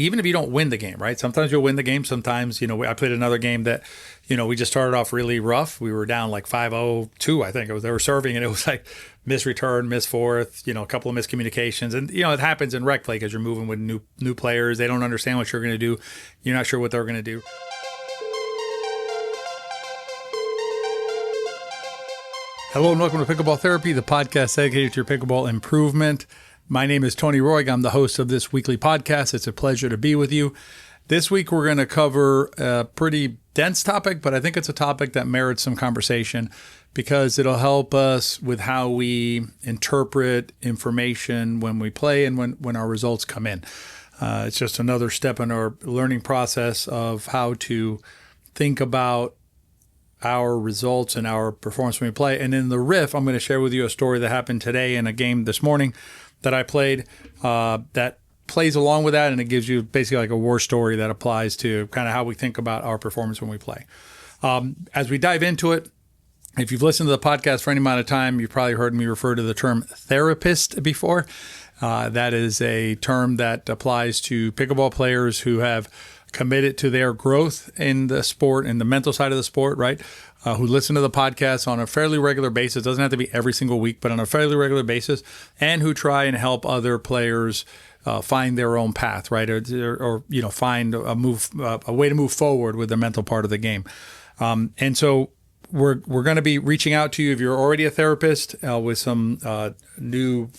even if you don't win the game, right? Sometimes you'll win the game. Sometimes, I played another game that, we just started off really rough. We were down like 5-0-2, I think. They were serving, and it was like miss return, miss fourth, a couple of miscommunications. And, it happens in rec play because you're moving with new players. They don't understand what you're going to do. You're not sure what they're going to do. Hello and welcome to Pickleball Therapy, the podcast dedicated to your pickleball improvement. My name is Tony Roig. I'm the host of this weekly podcast. It's a pleasure to be with you. This week, we're going to cover a pretty dense topic, but I think it's a topic that merits some conversation because it'll help us with how we interpret information when we play and when our results come in. It's just another step in our learning process of how to think about our results and our performance when we play. And in the riff, I'm going to share with you a story that happened today in a game this morning that I played that plays along with that, and it gives you basically like a war story that applies to kind of how we think about our performance when we play. As we dive into it, if you've listened to the podcast for any amount of time, you've probably heard me refer to the term therapist before. That is a term that applies to pickleball players who have committed to their growth in the sport and the mental side of the sport, right? Who listen to the podcast on a fairly regular basis. It doesn't have to be every single week, but on a fairly regular basis, and who try and help other players find their own path, right? Or find a way to move forward with the mental part of the game. And so we're going to be reaching out to you if you're already a therapist with some new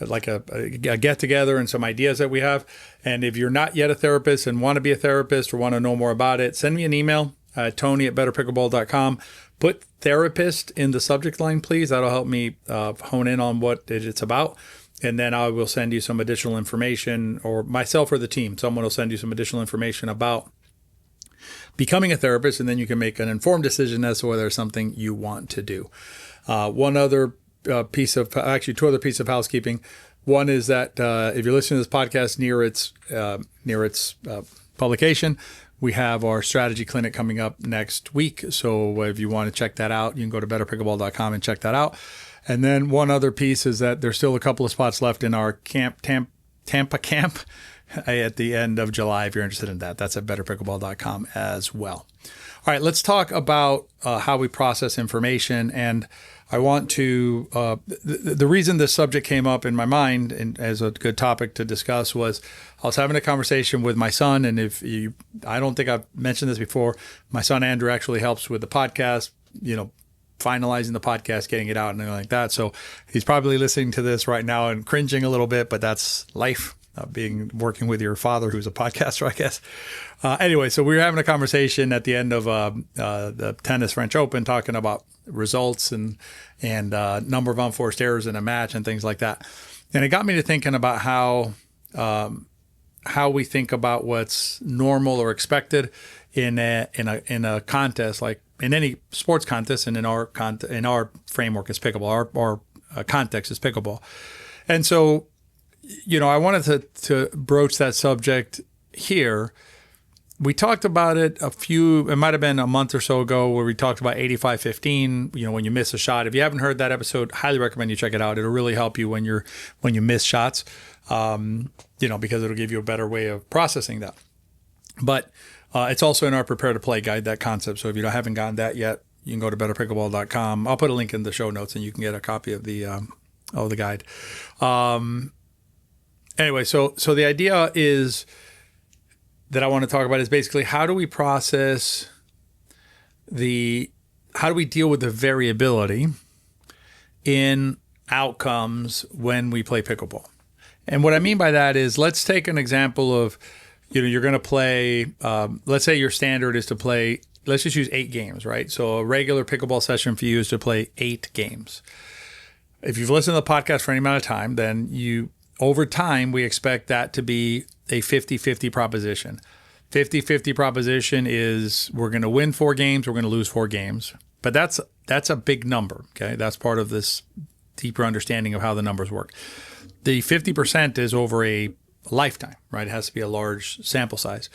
like a get together and some ideas that we have. And if you're not yet a therapist and want to be a therapist or want to know more about it, send me an email at tony@betterpickleball.com. Put therapist in the subject line, please. That'll help me hone in on what it's about. And then I will send you some additional information, or myself or the team. Someone will send you some additional information about becoming a therapist, and then you can make an informed decision as to whether it's something you want to do. Two other pieces of housekeeping. One is that if you're listening to this podcast near its publication, we have our strategy clinic coming up next week. So if you want to check that out, you can go to betterpickleball.com and check that out. And then one other piece is that there's still a couple of spots left in our Tampa camp at the end of July. If you're interested in that, that's at betterpickleball.com as well. All right, let's talk about how we process information. And I want to, the reason this subject came up in my mind and as a good topic to discuss was I was having a conversation with my son. And I don't think I've mentioned this before, my son Andrew actually helps with the podcast, finalizing the podcast, getting it out and like that. So he's probably listening to this right now and cringing a little bit, but that's life. Working with your father, who's a podcaster, I guess. Anyway, so we were having a conversation at the end of the tennis French Open, talking about results and number of unforced errors in a match and things like that. And it got me to thinking about how we think about what's normal or expected in a contest, like in any sports contest, and in our framework is pickleball. Our context is pickleball, and so. I wanted to broach that subject here. We talked about it it might have been a month or so ago, where we talked about 85-15, when you miss a shot. If you haven't heard that episode, highly recommend you check it out. It'll really help you when you miss shots, because it'll give you a better way of processing that. But it's also in our Prepare to Play guide, that concept. So if you haven't gotten that yet, you can go to betterpickleball.com. I'll put a link in the show notes and you can get a copy of the guide. Anyway, so the idea is that I want to talk about is basically how do we process how do we deal with the variability in outcomes when we play pickleball? And what I mean by that is, let's take an example of, you're going to play, let's say your standard is to play, let's just use 8 games, right? So a regular pickleball session for you is to play 8 games. If you've listened to the podcast for any amount of time, then over time, we expect that to be a 50-50 proposition. 50-50 proposition is we're going to win 4 games, we're going to lose 4 games. But that's a big number, okay? That's part of this deeper understanding of how the numbers work. The 50% is over a lifetime, right? It has to be a large sample size.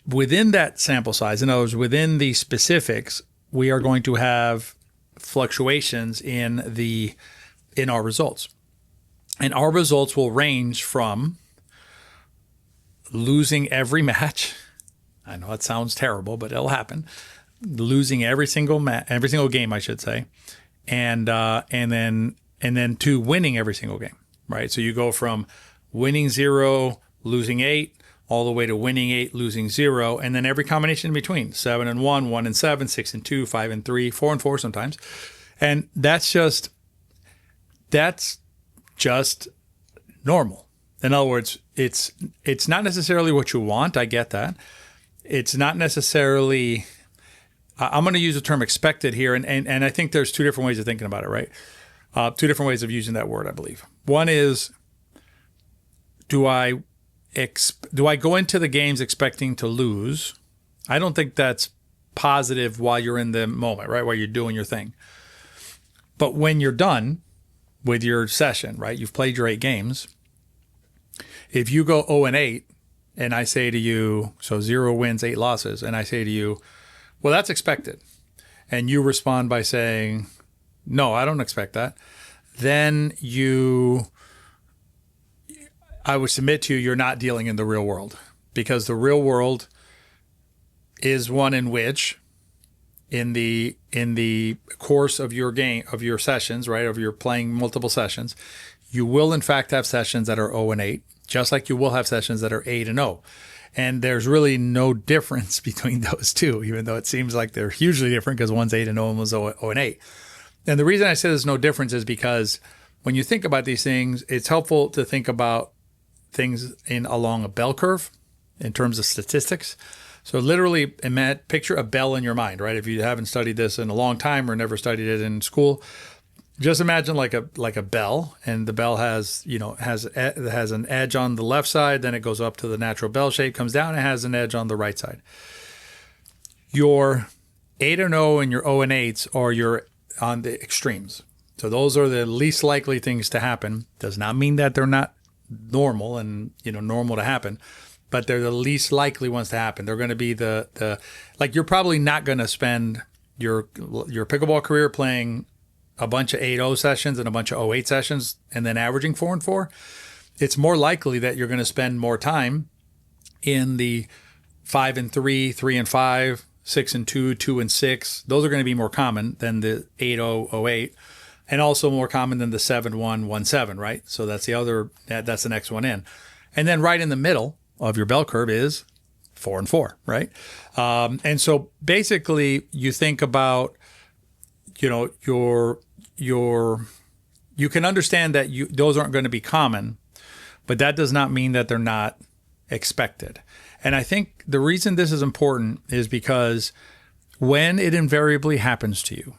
Within that sample size, in other words, within the specifics, we are going to have fluctuations in our results. And our results will range from losing every match. I know it sounds terrible, but it'll happen. Losing every single game, I should say, and then to winning every single game, right? So you go from winning 0, losing 8, all the way to winning 8, losing 0, and then every combination in between: 7-1, 1-7, 6-2, 5-3, 4-4 sometimes, and that's just normal. In other words, it's not necessarily what you want. I get that. It's not necessarily. I'm going to use the term expected here, and I think there's two different ways of thinking about it, right? Two different ways of using that word, I believe. One is, do I go into the games expecting to lose? I don't think that's positive while you're in the moment, right? While you're doing your thing. But when you're done with your session, right? You've played your 8 games. If you go 0-8, and I say to you, so 0 wins, 8 losses, and I say to you, well, that's expected, and you respond by saying, no, I don't expect that, then I would submit to you, you're not dealing in the real world, because the real world is one in which, in the course of your game, of your sessions, right, of your playing multiple sessions, you will in fact have sessions that are 0-8, just like you will have sessions that are 8-0. And there's really no difference between those two, even though it seems like they're hugely different, because one's 8-0 and one's 0-8. And the reason I say there's no difference is because when you think about these things, it's helpful to think about things along a bell curve in terms of statistics. So literally, picture a bell in your mind, right? If you haven't studied this in a long time or never studied it in school, just imagine like a bell, and the bell has an edge on the left side, then it goes up to the natural bell shape, comes down, and has an edge on the right side. Your 8-0 and your 0-8s are your on the extremes. So those are the least likely things to happen. Does not mean that they're not normal and normal to happen, but they're the least likely ones to happen. They're going to be the like, you're probably not going to spend your pickleball career playing a bunch of 8-0 sessions and a bunch of 0-8 sessions and then averaging 4-4. It's more likely that you're going to spend more time in the 5-3, 3-5, 6-2, 2-6. Those are going to be more common than the 8-0, 0-8, and also more common than the 7-1, 1-7, right? So that's the next one in. And then right in the middle of your bell curve is 4-4, right? And so basically you think about, you can understand that those aren't going to be common, but that does not mean that they're not expected. And I think the reason this is important is because when it invariably happens to you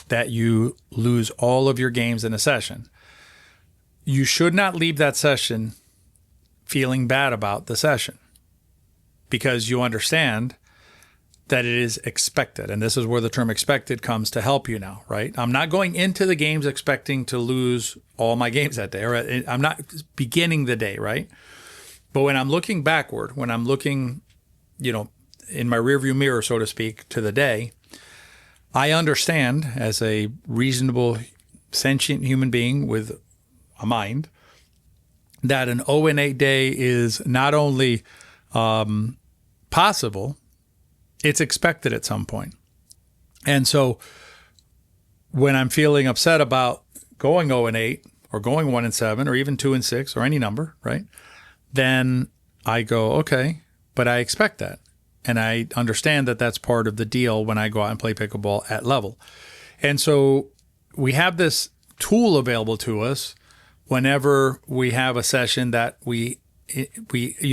that you lose all of your games in a session, you should not leave that session feeling bad about the session, because you understand that it is expected. And this is where the term expected comes to help you now, right? I'm not going into the games expecting to lose all my games that day, or I'm not beginning the day, right? But when I'm looking backward, when I'm looking, in my rearview mirror, so to speak, to the day, I understand, as a reasonable, sentient human being with a mind, that an 0-8 day is not only possible, it's expected at some point. And so when I'm feeling upset about going 0-8 or going 1-7 or even 2-6 or any number, right? Then I go, okay, but I expect that. And I understand that that's part of the deal when I go out and play pickleball at level. And so we have this tool available to us whenever we have a session that we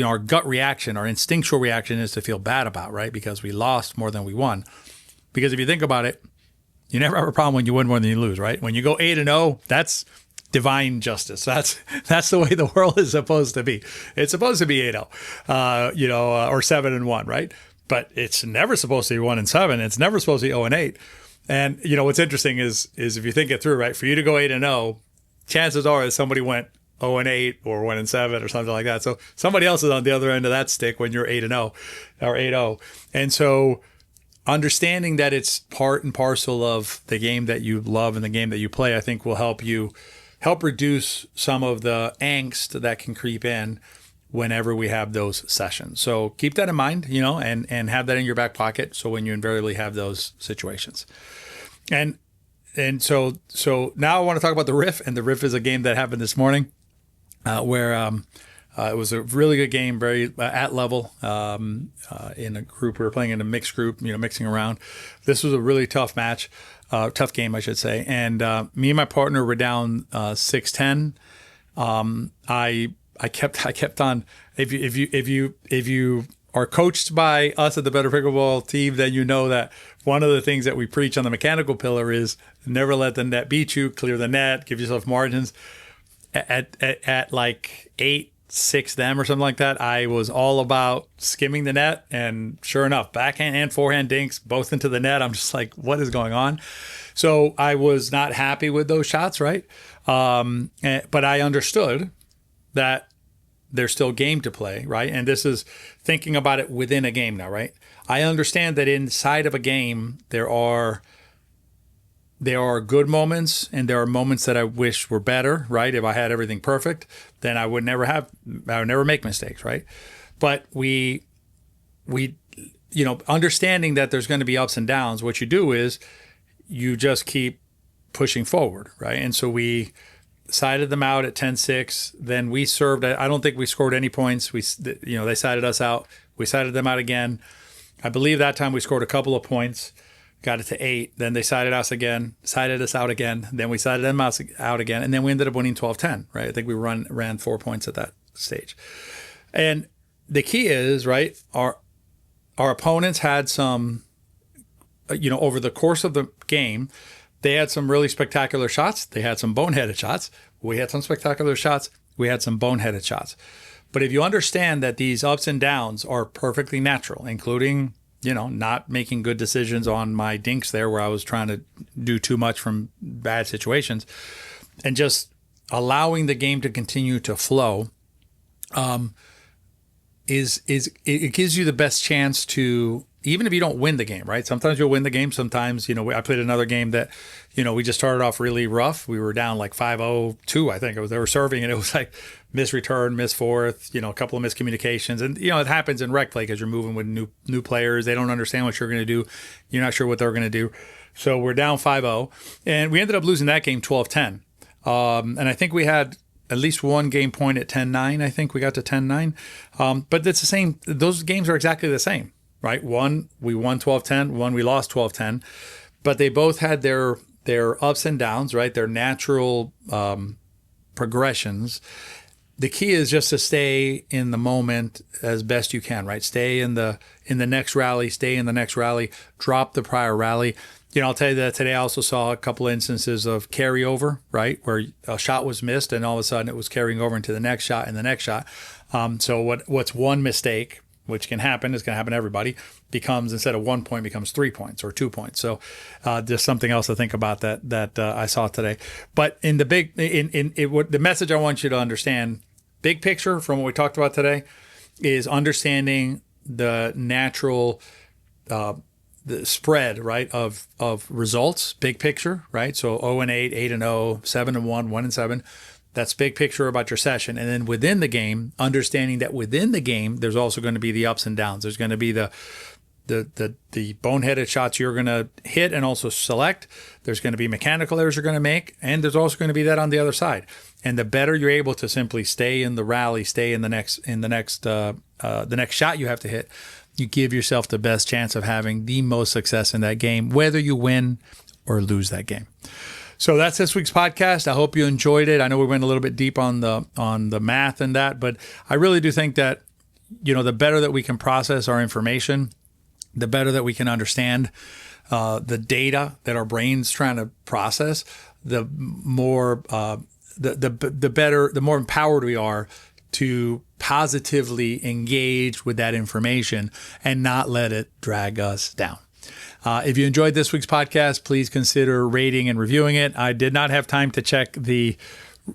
our gut reaction, our instinctual reaction is to feel bad about, right? Because we lost more than we won. Because if you think about it, you never have a problem when you win more than you lose, right? When you go 8-0, that's divine justice. That's the way the world is supposed to be. It's supposed to be 8-0, or 7-1, right? But it's never supposed to be 1-7. It's never supposed to be 0-8. And what's interesting is if you think it through, right? For you to go 8-0, chances are that somebody went 0-8 or 1-7 or something like that. So somebody else is on the other end of that stick when you're 8-0 or 8-0. And so understanding that it's part and parcel of the game that you love and the game that you play, I think will help reduce some of the angst that can creep in whenever we have those sessions. So keep that in mind, and have that in your back pocket. So when you invariably have those situations, and so now I want to talk about the Riff, and the Riff is a game that happened this morning, where it was a really good game, very at level in a group. We were playing in a mixed group, mixing around. This was a really tough match, tough game, I should say. And me and my partner were down 6-10. I kept on. If you are coached by us at the Better Pickleball team, then you know that one of the things that we preach on the mechanical pillar is never let the net beat you. Clear the net, give yourself margins. At like 8-6 them or something like that, I was all about skimming the net, and sure enough, backhand and forehand dinks both into the net. I'm just like, what is going on? So I was not happy with those shots, right? But I understood that there's still game to play, right? And this is thinking about it within a game now, right? I understand that inside of a game, there are good moments and there are moments that I wish were better, right? If I had everything perfect, then I would never make mistakes, right? But we understanding that there's going to be ups and downs, what you do is you just keep pushing forward, right? And so we sided them out at 10-6. Then we served. I don't think we scored any points. They sided us out. We sided them out again. I believe that time we scored a couple of points, got it to 8. Then they sided us out again. Then we sided them out again. And then we ended up winning 12-10, right? I think we ran 4 points at that stage. And the key is, right, our opponents had some, over the course of the game, they had some really spectacular shots. They had some boneheaded shots. We had some spectacular shots. We had some boneheaded shots. But if you understand that these ups and downs are perfectly natural, including, not making good decisions on my dinks there where I was trying to do too much from bad situations, and just allowing the game to continue to flow, it gives you the best chance to, even if you don't win the game, right? Sometimes you'll win the game. Sometimes, I played another game that, we just started off really rough. We were down like 5-0-2, I think. They were serving, and it was like miss return, miss fourth, a couple of miscommunications. And, it happens in rec play because you're moving with new players. They don't understand what you're going to do. You're not sure what they're going to do. So we're down 5-0. And we ended up losing that game 12-10. And I think we had at least one game point at 10-9. I think we got to 10-9. But it's the same. Those games are exactly the same. Right? One, we won 12-10. One, we lost 12-10. But they both had their ups and downs, right? Their natural progressions. The key is just to stay in the moment as best you can, right? Stay in the next rally, drop the prior rally. I'll tell you that today I also saw a couple of instances of carryover, right? Where a shot was missed and all of a sudden it was carrying over into the next shot and the next shot. So what's one mistake, which can happen, is going to happen to everybody, becomes, instead of 1 point, becomes 3 points or 2 points. So just something else to think about that I saw today. But in the the message I want you to understand, big picture from what we talked about today, is understanding the natural the spread, right, of results, big picture, right? So 0-8, 8-0, 7-1, 1-7. That's big picture about your session. And then within the game, understanding that within the game, there's also going to be the ups and downs. There's going to be the boneheaded shots you're going to hit and also select. There's going to be mechanical errors you're going to make. And there's also going to be that on the other side. And the better you're able to simply stay in the rally, stay in the next shot you have to hit, you give yourself the best chance of having the most success in that game, whether you win or lose that game. So that's this week's podcast. I hope you enjoyed it. I know we went a little bit deep on the math and that, but I really do think that, the better that we can process our information, the better that we can understand the data that our brain's trying to process, the more the better, the more empowered we are to positively engage with that information and not let it drag us down. If you enjoyed this week's podcast, please consider rating and reviewing it. I did not have time to check the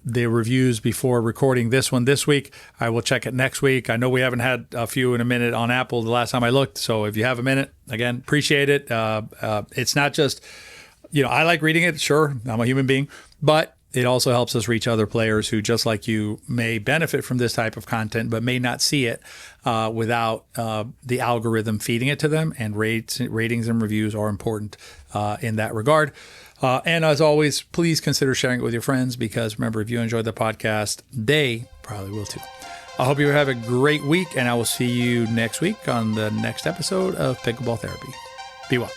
reviews before recording this one this week. I will check it next week. I know we haven't had a few in a minute on Apple the last time I looked. So if you have a minute, again, appreciate it. It's not just, I like reading it. Sure, I'm a human being, but It also helps us reach other players who, just like you, may benefit from this type of content, but may not see it without the algorithm feeding it to them. And ratings and reviews are important in that regard. And as always, please consider sharing it with your friends, because remember, if you enjoy the podcast, they probably will too. I hope you have a great week, and I will see you next week on the next episode of Pickleball Therapy. Be well.